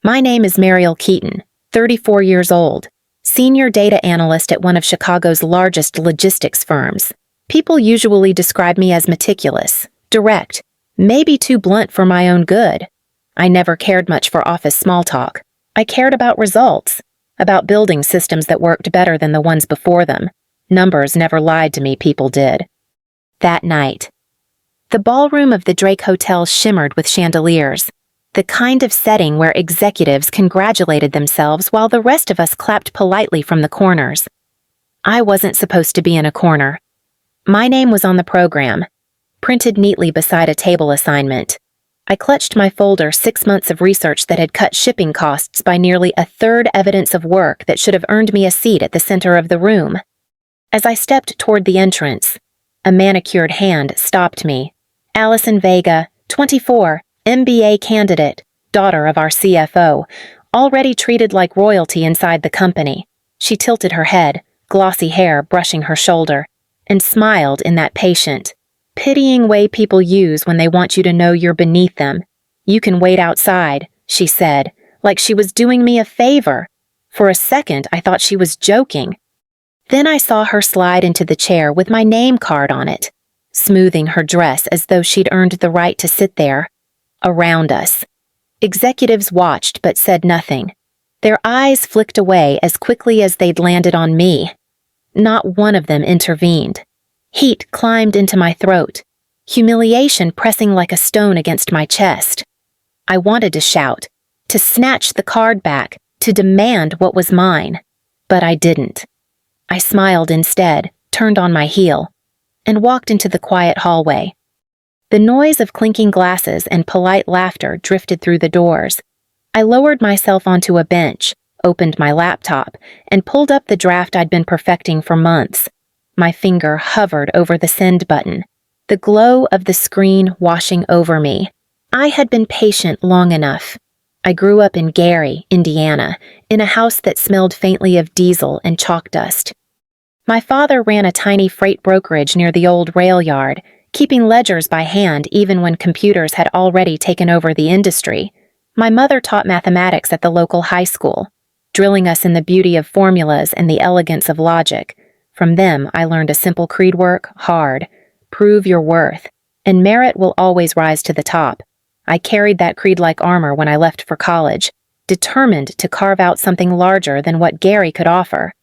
My name is Mariel Keaton, 34 years old, senior data analyst at one of Chicago's largest logistics firms. People usually describe me as meticulous, direct, maybe too blunt for my own good. I never cared much for office small talk. I cared about results, about building systems that worked better than the ones before them. Numbers never lied to me, people did. That night, the ballroom of the Drake Hotel shimmered with chandeliers, the kind of setting where executives congratulated themselves while the rest of us clapped politely from the corners. I wasn't supposed to be in a corner. My name was on the program, printed neatly beside a table assignment. I clutched my folder, 6 months of research that had cut shipping costs by nearly a third, evidence of work that should have earned me a seat at the center of the room. As I stepped toward the entrance, a manicured hand stopped me. Allison Vega, 24, MBA candidate, daughter of our CFO, already treated like royalty inside the company. She tilted her head, glossy hair brushing her shoulder, and smiled in that patient, pitying way people use when they want you to know you're beneath them. "You can wait outside," she said, like she was doing me a favor. For a second, I thought she was joking. Then I saw her slide into the chair with my name card on it, smoothing her dress as though she'd earned the right to sit there. Around us, executives watched but said nothing. Their eyes flicked away as quickly as they'd landed on me. Not one of them intervened. Heat climbed into my throat, humiliation pressing like a stone against my chest. I wanted to shout, to snatch the card back, to demand what was mine, but I didn't. I smiled instead, turned on my heel, and walked into the quiet hallway. The noise of clinking glasses and polite laughter drifted through the doors. I lowered myself onto a bench, opened my laptop, and pulled up the draft I'd been perfecting for months. My finger hovered over the send button, the glow of the screen washing over me. I had been patient long enough. I grew up in Gary, Indiana, in a house that smelled faintly of diesel and chalk dust. My father ran a tiny freight brokerage near the old rail yard, keeping ledgers by hand even when computers had already taken over the industry. My mother taught mathematics at the local high school, drilling us in the beauty of formulas and the elegance of logic. From them, I learned a simple creed: work hard, prove your worth, and merit will always rise to the top. I carried that creed like armor when I left for college, determined to carve out something larger than what Gary could offer.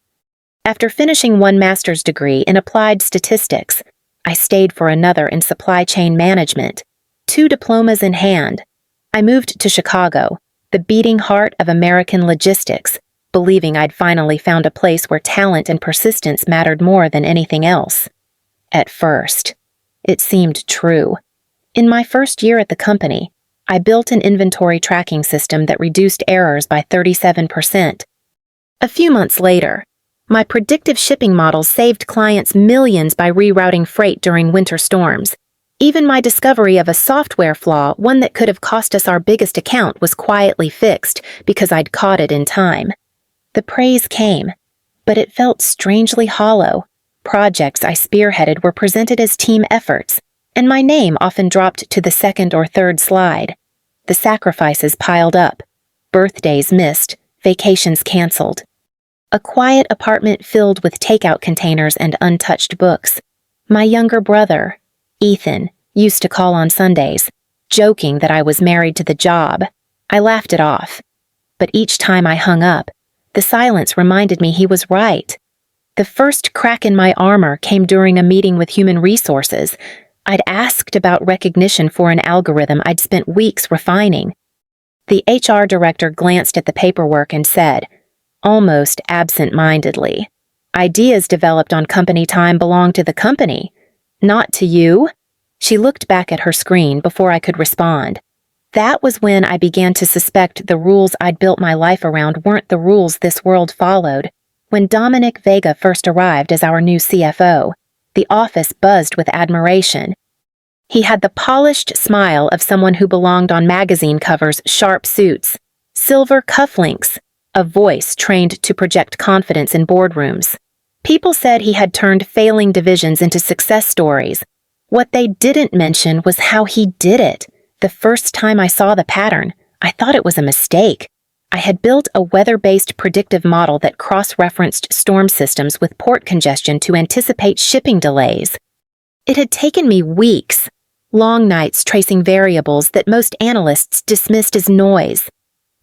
After finishing one master's degree in applied statistics, I stayed for another in supply chain management, 2 diplomas in hand. I moved to Chicago, the beating heart of American logistics, believing I'd finally found a place where talent and persistence mattered more than anything else. At first, it seemed true. In my first year at the company, I built an inventory tracking system that reduced errors by 37%. A few months later, my predictive shipping models saved clients millions by rerouting freight during winter storms. Even my discovery of a software flaw, one that could have cost us our biggest account, was quietly fixed because I'd caught it in time. The praise came, but it felt strangely hollow. Projects I spearheaded were presented as team efforts, and my name often dropped to the second or third slide. The sacrifices piled up, birthdays missed, vacations canceled. A quiet apartment filled with takeout containers and untouched books. My younger brother, Ethan, used to call on Sundays, joking that I was married to the job. I laughed it off. But each time I hung up, the silence reminded me he was right. The first crack in my armor came during a meeting with human resources. I'd asked about recognition for an algorithm I'd spent weeks refining. The HR director glanced at the paperwork and said, almost absent-mindedly, "Ideas developed on company time belong to the company, not to you." She looked back at her screen before I could respond. That was when I began to suspect the rules I'd built my life around weren't the rules this world followed. When Dominic Vega first arrived as our new CFO, the office buzzed with admiration. He had the polished smile of someone who belonged on magazine covers, sharp suits, silver cufflinks, a voice trained to project confidence in boardrooms. People said he had turned failing divisions into success stories. What they didn't mention was how he did it. The first time I saw the pattern, I thought it was a mistake. I had built a weather-based predictive model that cross-referenced storm systems with port congestion to anticipate shipping delays. It had taken me weeks, long nights tracing variables that most analysts dismissed as noise.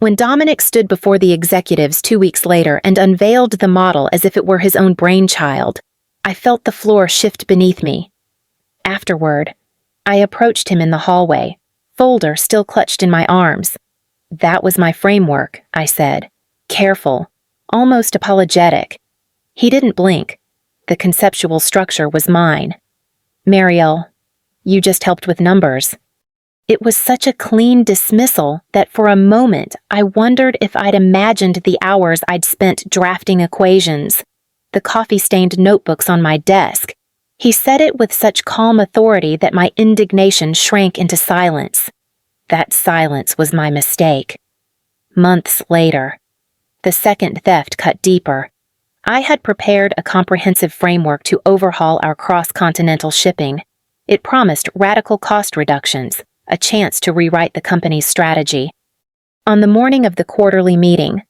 When Dominic stood before the executives 2 weeks later and unveiled the model as if it were his own brainchild, I felt the floor shift beneath me. Afterward, I approached him in the hallway, folder still clutched in my arms. "That was my framework," I said, careful, almost apologetic. He didn't blink. The conceptual structure was mine. "Mariel, you just helped with numbers." It was such a clean dismissal that for a moment I wondered if I'd imagined the hours I'd spent drafting equations, the coffee-stained notebooks on my desk. He said it with such calm authority that my indignation shrank into silence. That silence was my mistake. Months later, the second theft cut deeper. I had prepared a comprehensive framework to overhaul our cross-continental shipping. It promised radical cost reductions, a chance to rewrite the company's strategy. On the morning of the quarterly meeting,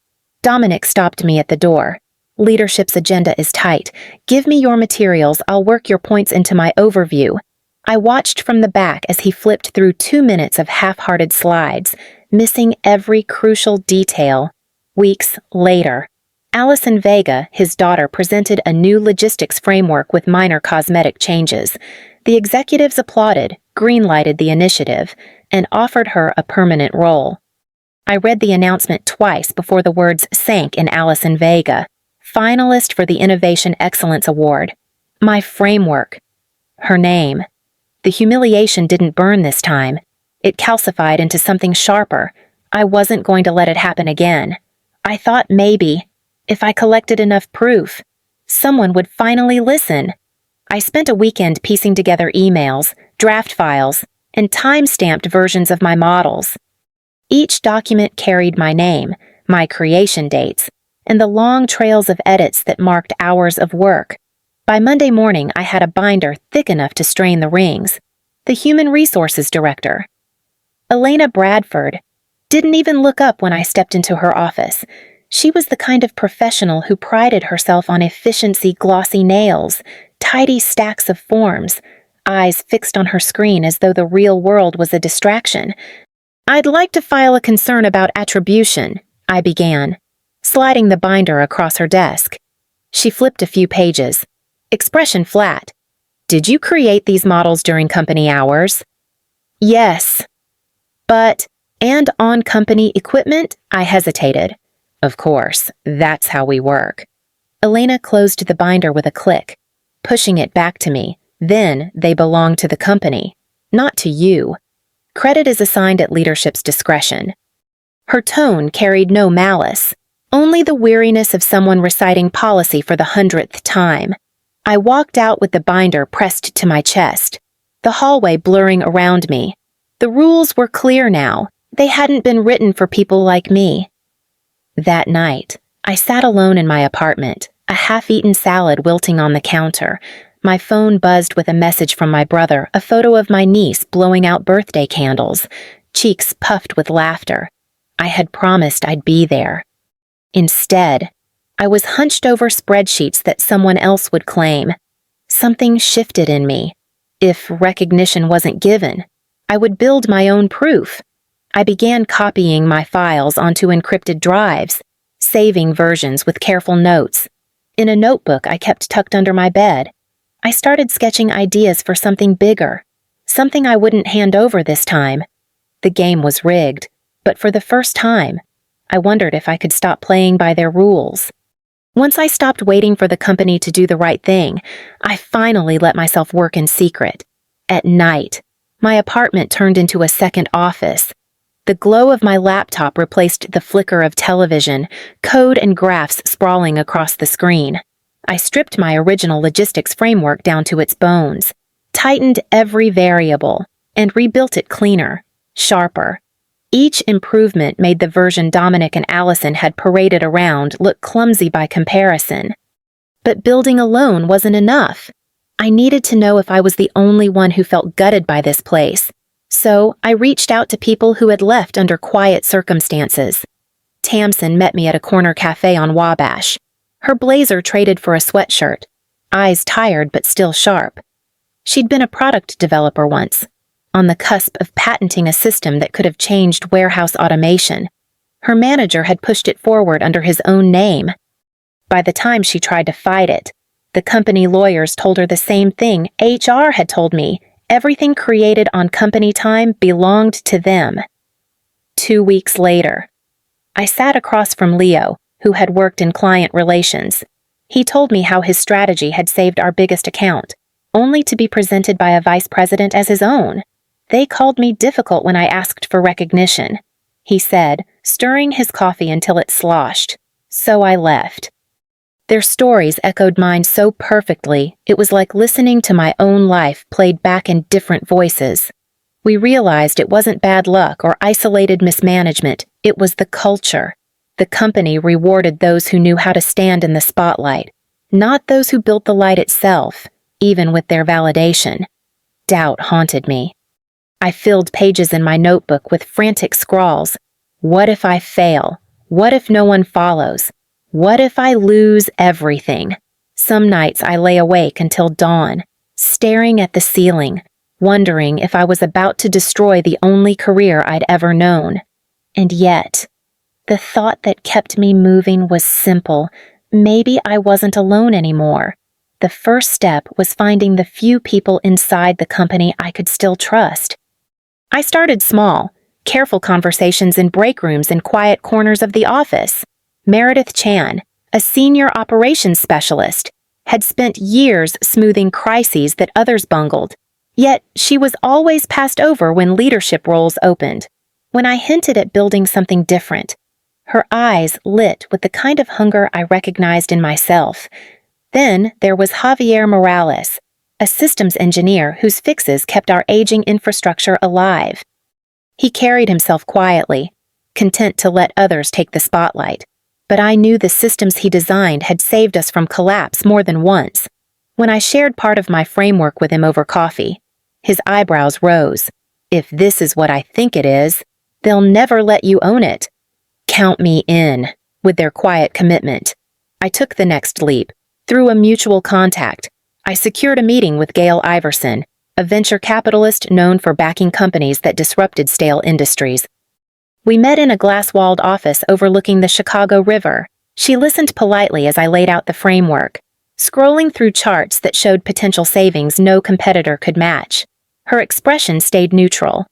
Dominic stopped me at the door. "Leadership's agenda is tight. Give me your materials, I'll work your points into my overview." I watched from the back as he flipped through 2 minutes of half-hearted slides, missing every crucial detail. Weeks later, Allison Vega, his daughter, presented a new logistics framework with minor cosmetic changes. The executives applauded, green-lighted the initiative, and offered her a permanent role. I read the announcement twice before the words sank in Allison Vega, finalist for the Innovation Excellence Award. My framework. Her name. The humiliation didn't burn this time. It calcified into something sharper. I wasn't going to let it happen again. I thought maybe, if I collected enough proof, someone would finally listen. I spent a weekend piecing together emails, draft files, and time-stamped versions of my models. Each document carried my name, my creation dates, and the long trails of edits that marked hours of work. By Monday morning, I had a binder thick enough to strain the rings. The Human Resources Director, Elena Bradford, didn't even look up when I stepped into her office. She was the kind of professional who prided herself on efficiency, glossy nails, tidy stacks of forms, eyes fixed on her screen as though the real world was a distraction. "I'd like to file a concern about attribution," I began, sliding the binder across her desk. She flipped a few pages. Expression flat. "Did you create these models during company hours?" "Yes." "But, and on company equipment?" I hesitated. "Of course, that's how we work." Elena closed the binder with a click, pushing it back to me. "Then they belong to the company, not to you. Credit is assigned at leadership's discretion." Her tone carried no malice, only the weariness of someone reciting policy for the 100th time. I walked out with the binder pressed to my chest, the hallway blurring around me. The rules were clear now. They hadn't been written for people like me. That night, I sat alone in my apartment, a half-eaten salad wilting on the counter. My phone buzzed with a message from my brother, a photo of my niece blowing out birthday candles, cheeks puffed with laughter. I had promised I'd be there. Instead, I was hunched over spreadsheets that someone else would claim. Something shifted in me. If recognition wasn't given, I would build my own proof. I began copying my files onto encrypted drives, saving versions with careful notes. In a notebook I kept tucked under my bed, I started sketching ideas for something bigger, something I wouldn't hand over this time. The game was rigged, but for the first time, I wondered if I could stop playing by their rules. Once I stopped waiting for the company to do the right thing, I finally let myself work in secret. At night, my apartment turned into a second office. The glow of my laptop replaced the flicker of television, code and graphs sprawling across the screen. I stripped my original logistics framework down to its bones, tightened every variable, and rebuilt it cleaner, sharper. Each improvement made the version Dominic and Allison had paraded around look clumsy by comparison. But building alone wasn't enough. I needed to know if I was the only one who felt gutted by this place. So I reached out to people who had left under quiet circumstances. Tamsin met me at a corner cafe on Wabash. Her blazer traded for a sweatshirt, eyes tired but still sharp. She'd been a product developer once, on the cusp of patenting a system that could have changed warehouse automation. Her manager had pushed it forward under his own name. By the time she tried to fight it, the company lawyers told her the same thing HR had told me. Everything created on company time belonged to them. 2 weeks later, I sat across from Leo, who had worked in client relations. He told me how his strategy had saved our biggest account, only to be presented by a vice president as his own. They called me difficult when I asked for recognition, he said, stirring his coffee until it sloshed. So I left. Their stories echoed mine so perfectly, it was like listening to my own life played back in different voices. We realized it wasn't bad luck or isolated mismanagement, it was the culture. The company rewarded those who knew how to stand in the spotlight, not those who built the light itself, even with their validation. Doubt haunted me. I filled pages in my notebook with frantic scrawls. What if I fail? What if no one follows? What if I lose everything? Some nights I lay awake until dawn, staring at the ceiling, wondering if I was about to destroy the only career I'd ever known. And yet, the thought that kept me moving was simple. Maybe I wasn't alone anymore. The first step was finding the few people inside the company I could still trust. I started small, careful conversations in break rooms and quiet corners of the office. Meredith Chan, a senior operations specialist, had spent years smoothing crises that others bungled. Yet she was always passed over when leadership roles opened. When I hinted at building something different, her eyes lit with the kind of hunger I recognized in myself. Then there was Javier Morales, a systems engineer whose fixes kept our aging infrastructure alive. He carried himself quietly, content to let others take the spotlight. But I knew the systems he designed had saved us from collapse more than once. When I shared part of my framework with him over coffee, his eyebrows rose. If this is what I think it is, they'll never let you own it. Count me in, with their quiet commitment. I took the next leap. Through a mutual contact, I secured a meeting with Gail Iverson, a venture capitalist known for backing companies that disrupted stale industries. We met in a glass-walled office overlooking the Chicago River. She listened politely as I laid out the framework, scrolling through charts that showed potential savings no competitor could match. Her expression stayed neutral.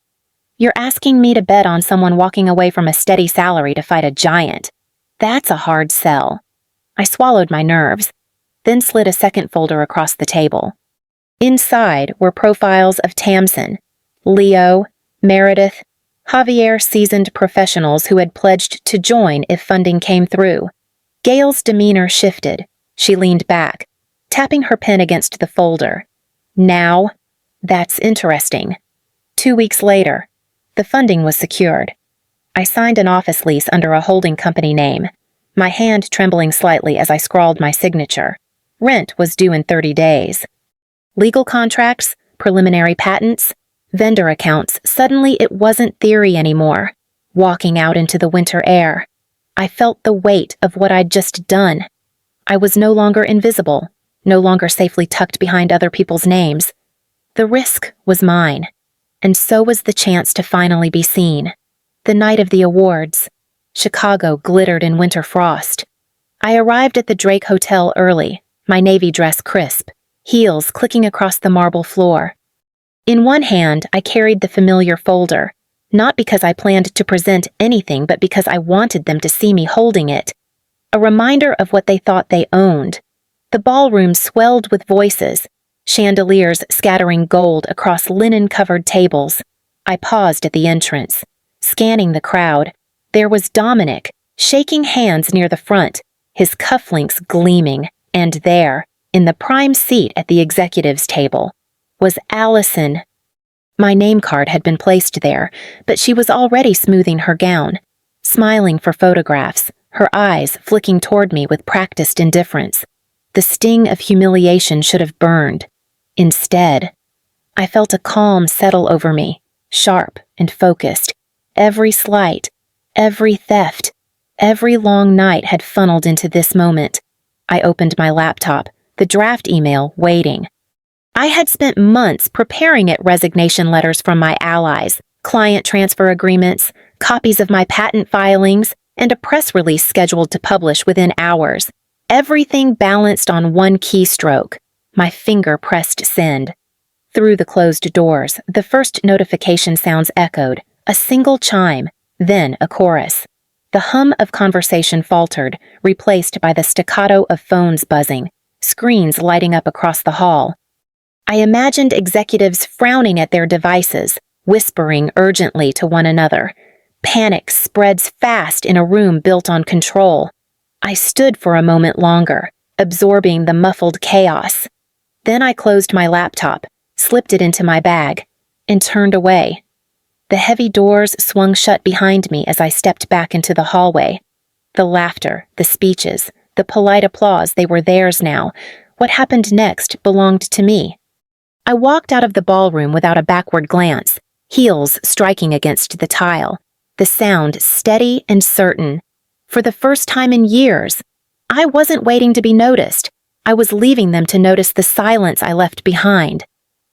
You're asking me to bet on someone walking away from a steady salary to fight a giant. That's a hard sell. I swallowed my nerves, then slid a second folder across the table. Inside were profiles of Tamsin, Leo, Meredith, Javier, seasoned professionals who had pledged to join if funding came through. Gail's demeanor shifted. She leaned back, tapping her pen against the folder. Now, that's interesting. 2 weeks later, the funding was secured. I signed an office lease under a holding company name, my hand trembling slightly as I scrawled my signature. Rent was due in 30 days. Legal contracts, preliminary patents, vendor accounts, suddenly it wasn't theory anymore. Walking out into the winter air, I felt the weight of what I'd just done. I was no longer invisible, no longer safely tucked behind other people's names. The risk was mine, and so was the chance to finally be seen. The night of the awards, Chicago glittered in winter frost. I arrived at the Drake Hotel early, my navy dress crisp, heels clicking across the marble floor. In one hand, I carried the familiar folder, not because I planned to present anything, but because I wanted them to see me holding it. A reminder of what they thought they owned. The ballroom swelled with voices, chandeliers scattering gold across linen-covered tables. I paused at the entrance, scanning the crowd. There was Dominic, shaking hands near the front, his cufflinks gleaming, and there, in the prime seat at the executives' table, was Allison. My name card had been placed there, but she was already smoothing her gown, smiling for photographs, her eyes flicking toward me with practiced indifference. The sting of humiliation should have burned. Instead, I felt a calm settle over me, sharp and focused. Every slight, every theft, Every long night had funneled into this moment. I opened my laptop, the draft email waiting. I had spent months preparing it: resignation letters from my allies, client transfer agreements, copies of my patent filings, and a press release scheduled to publish within hours. Everything balanced on one keystroke. My finger pressed send. Through the closed doors, the first notification sounds echoed, a single chime, then a chorus. The hum of conversation faltered, replaced by the staccato of phones buzzing, screens lighting up across the hall. I imagined executives frowning at their devices, whispering urgently to one another. Panic spreads fast in a room built on control. I stood for a moment longer, absorbing the muffled chaos. Then I closed my laptop, slipped it into my bag, and turned away. The heavy doors swung shut behind me as I stepped back into the hallway. The laughter, the speeches, the polite applause, they were theirs now. What happened next belonged to me. I walked out of the ballroom without a backward glance, heels striking against the tile, the sound steady and certain. For the first time in years, I wasn't waiting to be noticed. I was leaving them to notice the silence I left behind.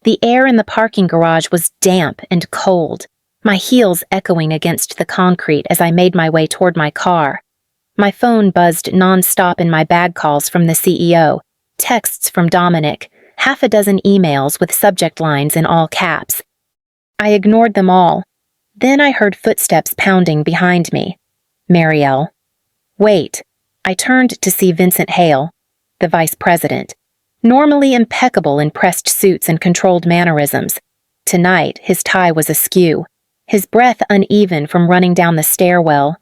The air in the parking garage was damp and cold, my heels echoing against the concrete as I made my way toward my car. My phone buzzed nonstop in my bag calls from the CEO, texts from Dominic, half a dozen emails with subject lines in all caps. I ignored them all. Then I heard footsteps pounding behind me. Marielle. Wait. I turned to see Vincent Hale, the vice president, normally impeccable in pressed suits and controlled mannerisms. Tonight, his tie was askew, his breath uneven from running down the stairwell.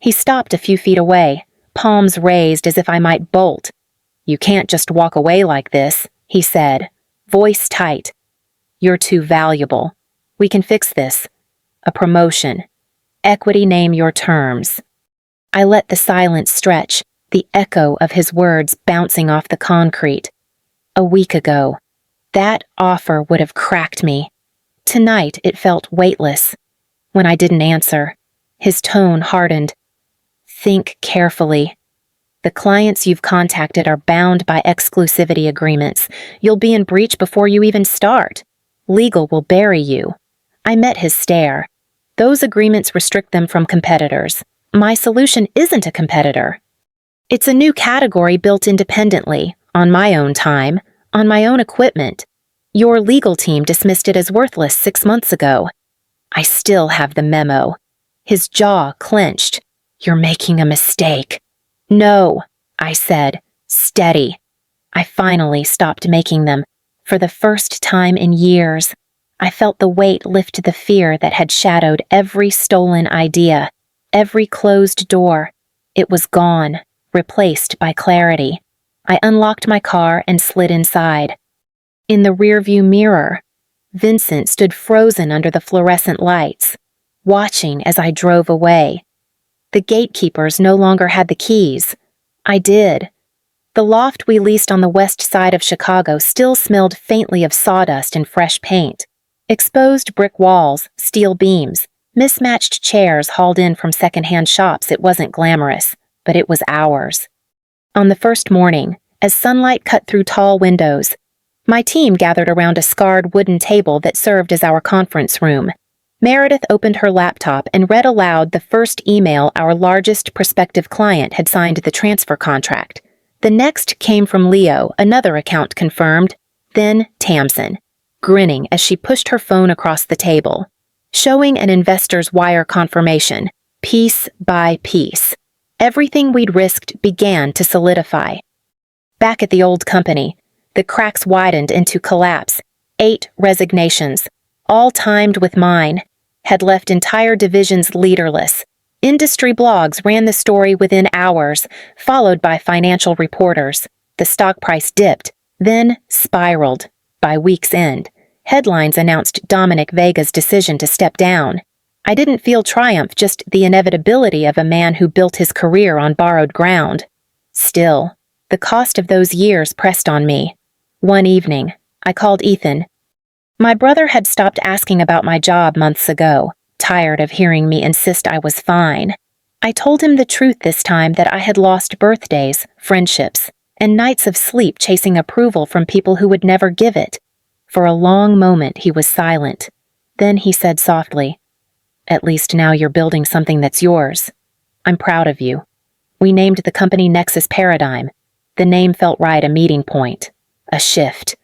He stopped a few feet away, palms raised as if I might bolt. "You can't just walk away like this," he said, voice tight. "You're too valuable. We can fix this. A promotion. Equity, name your terms." I let the silence stretch, the echo of his words bouncing off the concrete. A week ago, that offer would have cracked me. Tonight it felt weightless. When I didn't answer, his tone hardened. "Think carefully. The clients you've contacted are bound by exclusivity agreements. You'll be in breach before you even start. Legal will bury you." I met his stare. "Those agreements restrict them from competitors. My solution isn't a competitor. It's a new category built independently, on my own time, on my own equipment. Your legal team dismissed it as worthless 6 months ago." I still have the memo. His jaw clenched. "You're making a mistake." "No," I said, steady. I finally stopped making them. For the first time in years, I felt the weight lift the fear that had shadowed every stolen idea, every closed door. It was gone, replaced by clarity. I unlocked my car and slid inside. In the rearview mirror, Vincent stood frozen under the fluorescent lights, watching as I drove away. The gatekeepers no longer had the keys. I did. The loft we leased on the west side of Chicago still smelled faintly of sawdust and fresh paint. Exposed brick walls, steel beams, mismatched chairs hauled in from secondhand shops. It wasn't glamorous, but it was ours. On the first morning, as sunlight cut through tall windows, my team gathered around a scarred wooden table that served as our conference room. Meredith opened her laptop and read aloud the first email our largest prospective client had signed the transfer contract. The next came from Leo, another account confirmed, then Tamsin, grinning as she pushed her phone across the table, showing an investor's wire confirmation, piece by piece. Everything we'd risked began to solidify. Back at the old company, the cracks widened into collapse. 8 resignations, all timed with mine, had left entire divisions leaderless. Industry blogs ran the story within hours, followed by financial reporters. The stock price dipped, then spiraled. By week's end, headlines announced Dominic Vega's decision to step down. I didn't feel triumph, just the inevitability of a man who built his career on borrowed ground. Still, the cost of those years pressed on me. One evening, I called Ethan. My brother had stopped asking about my job months ago, tired of hearing me insist I was fine. I told him the truth this time, that I had lost birthdays, friendships, and nights of sleep chasing approval from people who would never give it. For a long moment he was silent. Then he said softly, "At least now you're building something that's yours. I'm proud of you." We named the company Nexus Paradigm. The name felt right, a meeting point, a shift.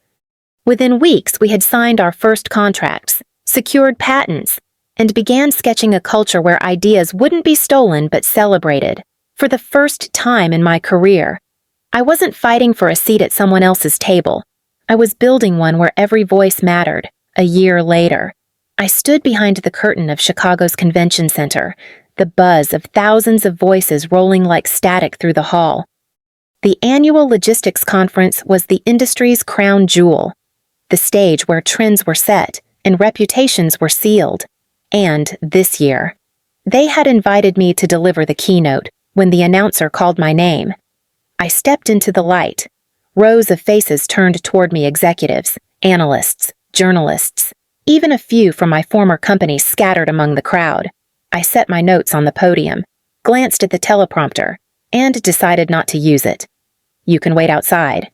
Within weeks, we had signed our first contracts, secured patents, and began sketching a culture where ideas wouldn't be stolen but celebrated. For the first time in my career, I wasn't fighting for a seat at someone else's table. I was building one where every voice mattered. A year later, I stood behind the curtain of Chicago's convention center, the buzz of thousands of voices rolling like static through the hall. The annual logistics conference was the industry's crown jewel, the stage where trends were set and reputations were sealed. And this year, they had invited me to deliver the keynote when the announcer called my name. I stepped into the light. Rows of faces turned toward me, executives, analysts, journalists, even a few from my former company scattered among the crowd. I set my notes on the podium, glanced at the teleprompter, and decided not to use it. "You can wait outside."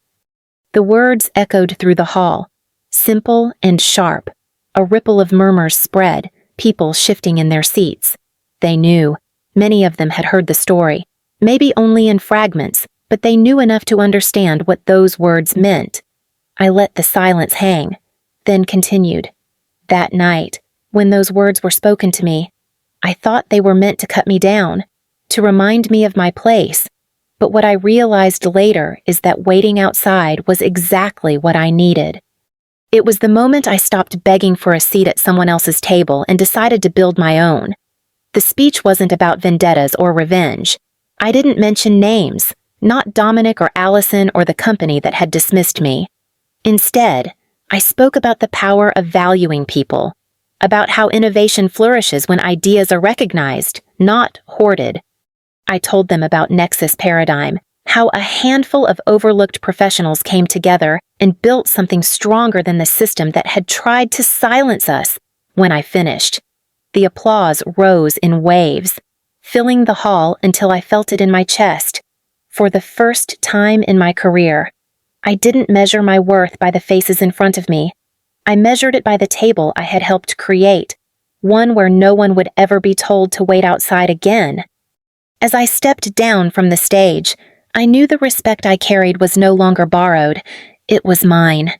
The words echoed through the hall, simple and sharp. A ripple of murmurs spread, people shifting in their seats. They knew. Many of them had heard the story, maybe only in fragments, but they knew enough to understand what those words meant. I let the silence hang, then continued. That night, when those words were spoken to me, I thought they were meant to cut me down, to remind me of my place. But what I realized later is that waiting outside was exactly what I needed. It was the moment I stopped begging for a seat at someone else's table and decided to build my own. The speech wasn't about vendettas or revenge. I didn't mention names, not Dominic or Allison or the company that had dismissed me. Instead, I spoke about the power of valuing people, about how innovation flourishes when ideas are recognized, not hoarded. I told them about Nexus Paradigm, how a handful of overlooked professionals came together and built something stronger than the system that had tried to silence us. When I finished, the applause rose in waves, filling the hall until I felt it in my chest. For the first time in my career, I didn't measure my worth by the faces in front of me. I measured it by the table I had helped create, one where no one would ever be told to wait outside again. As I stepped down from the stage, I knew the respect I carried was no longer borrowed. It was mine.